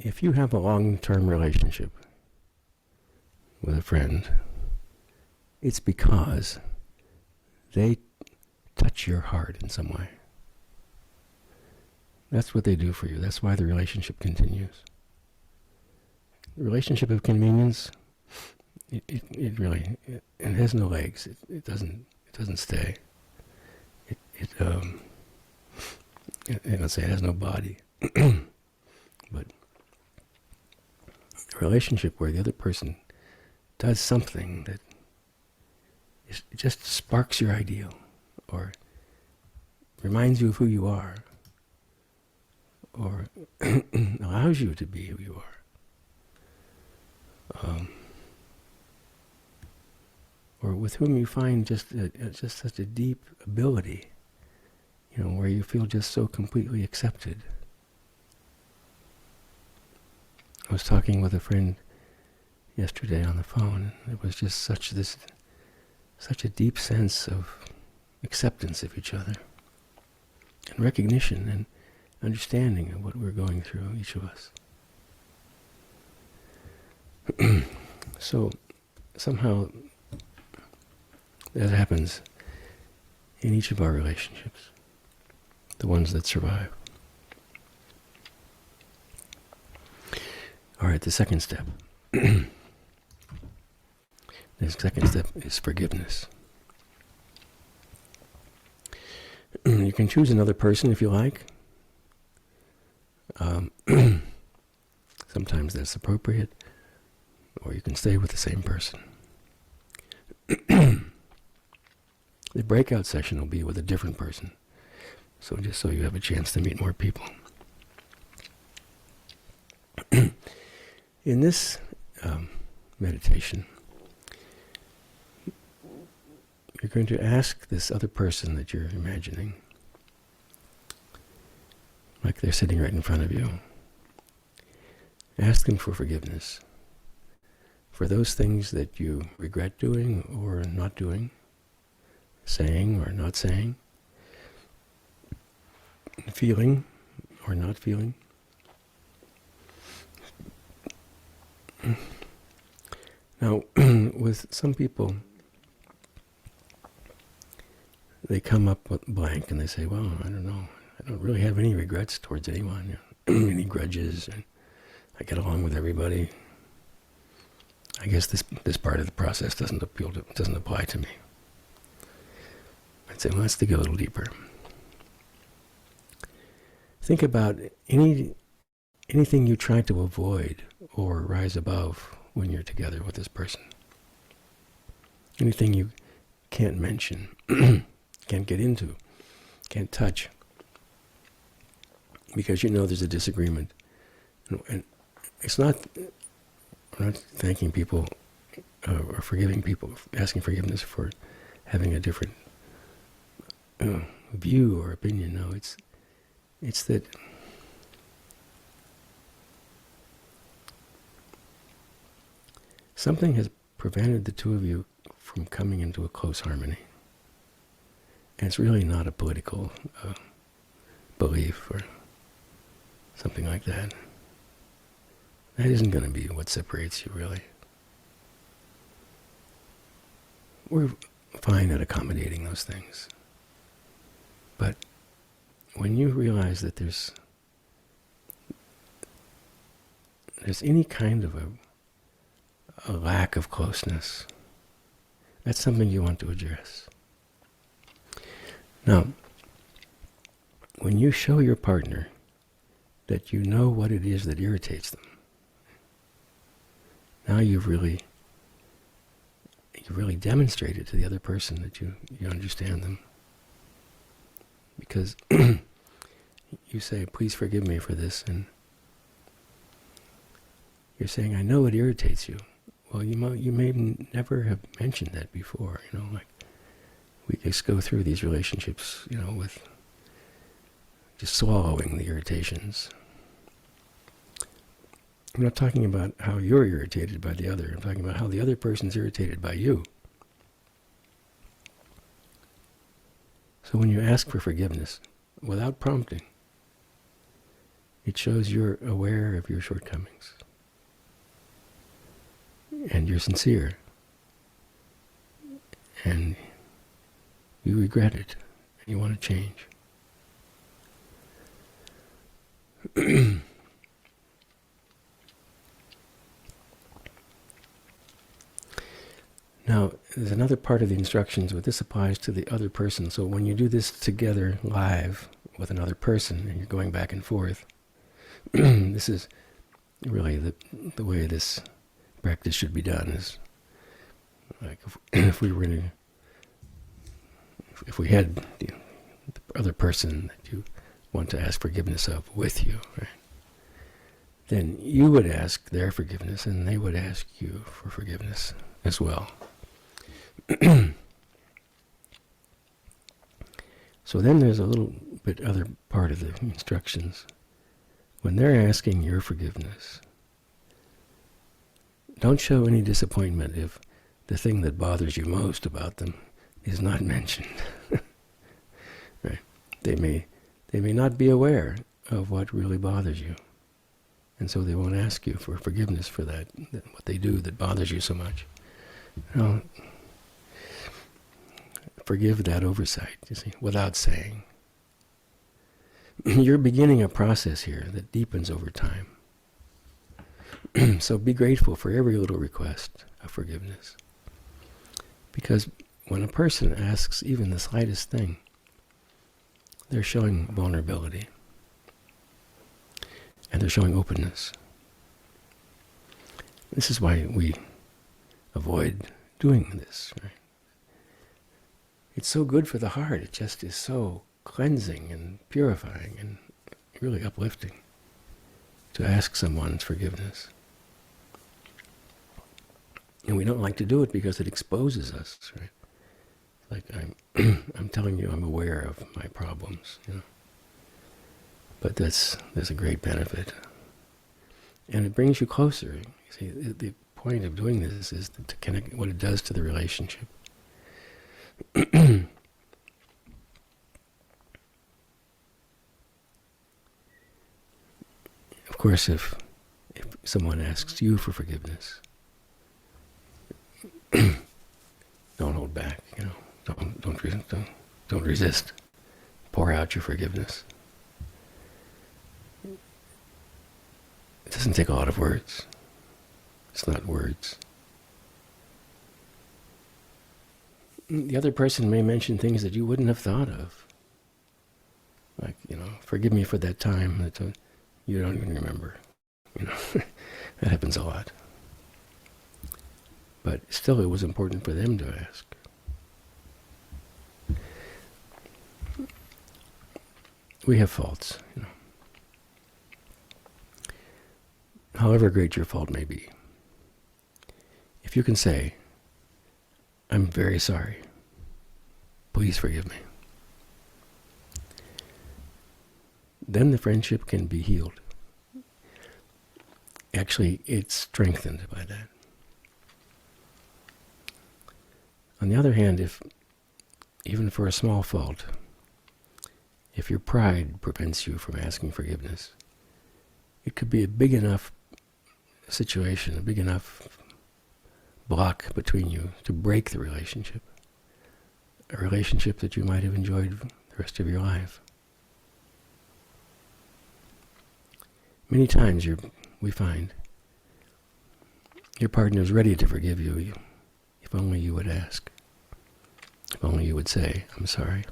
if you have a long-term relationship with a friend, it's because they touch your heart in some way. That's what they do for you. That's why the relationship continues. The relationship of convenience, it really has no legs. It doesn't stay. Let's say it has no body. But a relationship where the other person does something that it just sparks your ideal, or reminds you of who you are, or allows you to be who you are. Or with whom you find just such a deep ability, where you feel just so completely accepted. I was talking with a friend yesterday on the phone. It was just such a deep sense of acceptance of each other, and recognition and understanding of what we're going through, each of us. So somehow that happens in each of our relationships, the ones that survive. All right, the second step. The second step is forgiveness. You can choose another person if you like. Sometimes that's appropriate, or you can stay with the same person. The breakout session will be with a different person, so just so you have a chance to meet more people. In this meditation, you're going to ask this other person that you're imagining, like they're sitting right in front of you, ask them for forgiveness for those things that you regret doing or not doing, saying or not saying, feeling or not feeling. Now, with some people, they come up with blank and they say, well, I don't know, I don't really have any regrets towards anyone, any grudges, and I get along with everybody. I guess this part of the process doesn't apply to me. I'd say, well, let's dig a little deeper. Think about anything you try to avoid or rise above when you're together with this person. Anything you can't mention, can't get into, can't touch, because there's a disagreement. And it's not, I'm not thanking people or forgiving people, asking forgiveness for having a different view or opinion. No, it's that something has prevented the two of you from coming into a close harmony. And it's really not a political belief or something like that. That isn't going to be what separates you, really. We're fine at accommodating those things. But when you realize that there's any kind of a lack of closeness, that's something you want to address. Now, when you show your partner that you know what it is that irritates them, now you've really demonstrated to the other person that you understand them. Because you say, please forgive me for this, and you're saying, I know it irritates you. Well, you may never have mentioned that before, like we just go through these relationships, with just swallowing the irritations. I'm not talking about how you're irritated by the other. I'm talking about how the other person's irritated by you. So when you ask for forgiveness, without prompting, It shows you're aware of your shortcomings. And you're sincere. And you regret it. And you want to change. Now, there's another part of the instructions where this applies to the other person. So when you do this together live with another person and you're going back and forth, this is really the way this practice should be done. Is like if we were in a, if we had the other person that you want to ask forgiveness of with you, right? Then you would ask their forgiveness and they would ask you for forgiveness as well. So then there's a little bit other part of the instructions. When they're asking your forgiveness, don't show any disappointment if the thing that bothers you most about them is not mentioned. Right? They may not be aware of what really bothers you. And so they won't ask you for forgiveness for that what they do that bothers you so much. No. Forgive that oversight, you see, without saying. You're beginning a process here that deepens over time. So be grateful for every little request of forgiveness. Because when a person asks even the slightest thing, they're showing vulnerability. And they're showing openness. This is why we avoid doing this, right? It's so good for the heart. It just is so cleansing and purifying and really uplifting to ask someone's forgiveness. And we don't like to do it because it exposes us, right? Like I'm telling you I'm aware of my problems, you know. But there's a great benefit. And it brings you closer. You see, the point of doing this is to connect what it does to the relationship. Of course, if someone asks you for forgiveness, don't hold back. You know, don't resist. Pour out your forgiveness. It doesn't take a lot of words. It's not words. The other person may mention things that you wouldn't have thought of. Like, you know, forgive me for that time that you don't even remember. You know, that happens a lot. But still, it was important for them to ask. We have faults, you know. However great your fault may be, if you can say, I'm very sorry, please forgive me, then the friendship can be healed. Actually, it's strengthened by that. On the other hand, if, even for a small fault, if your pride prevents you from asking forgiveness, it could be a big enough situation, a big enough block between you to break the relationship. A relationship that you might have enjoyed the rest of your life. Many times we find your partner is ready to forgive you if only you would ask. If only you would say, I'm sorry.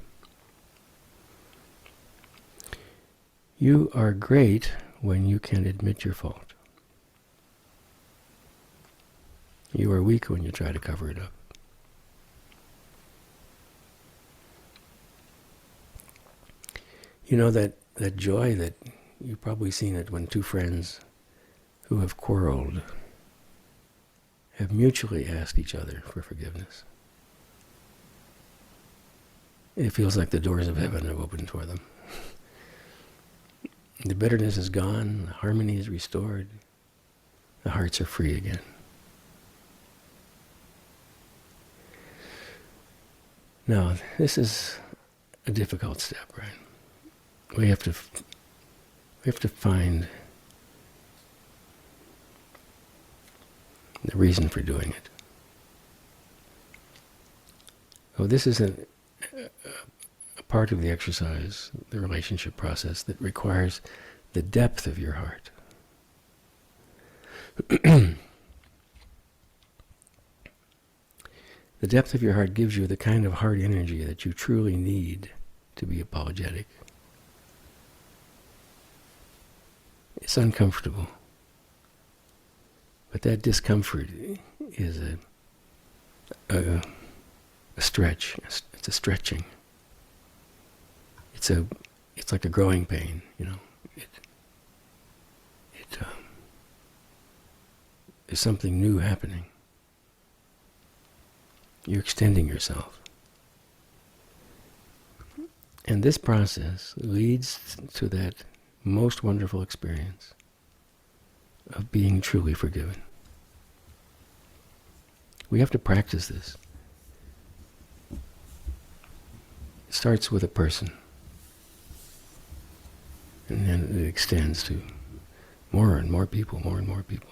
You are great when you can admit your fault. You are weak when you try to cover it up. You know that joy that you've probably seen it when two friends who have quarreled have mutually asked each other for forgiveness. It feels like the doors of heaven have opened for them. The bitterness is gone, the harmony is restored, the hearts are free again. Now, this is a difficult step, right? We have We have to find the reason for doing it. Oh, this is a part of the exercise, the relationship process, that requires the depth of your heart. The depth of your heart gives you the kind of heart energy that you truly need to be apologetic. It's uncomfortable. But that discomfort is a stretch. It's a stretching. It's like a growing pain, you know. There's something new happening. You're extending yourself. And this process leads to that most wonderful experience of being truly forgiven. We have to practice this. It starts with a person, and then it extends to more and more people, more and more people.